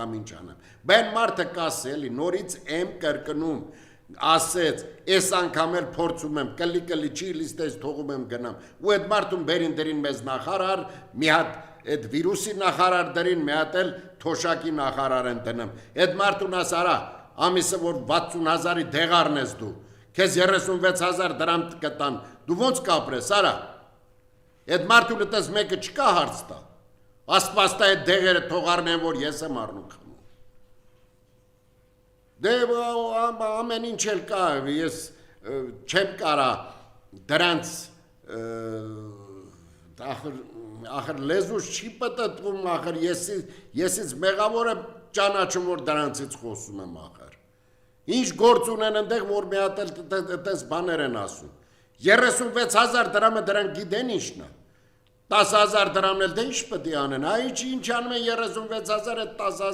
ամինչ անեմ։ Բեն մարդը կասի էլի նորից եմ կրկնում, ասեց, այս անգամ էլ փորձում եմ, կլի չի լիստես թողում եմ գնամ։ Ու այդ մարդուն բերին դրին մեզ նախարար, մի հատ այդ վիրուսի նախարար դրին, մի հատ էլ թոշակի նախարար են դնում։ Այդ մարդուն ասարա, ամիսը որ 60,000-ի դեղարն ես դու, քեզ 36,000 դրամ կտան, դու ոնց կապրես, արա։ Այդ մարդուն դες մեկը չկա հարց տա։ Աստվածտա այդ դեղերը թողարն են, որ ես եմ առնում խմում։ Դե ամեն ինչ էլ կա, ես չեմ կարա դրանց ախր լեզուս չի պտտվում, ախր եսից մեղավորը ճանաչում, որ դրանցից խոսում եմ ախր։ Ինչ գործ ունեն ընդեղ, որ մի հատ էլ տես բաներ են ասում։ 36,000 դրամը դրանք գիտեն ինչն է։ 10,000 դրամն էլ դե ինչ պետք է անեն, այ ինչ անում են 36,000-ը 10,000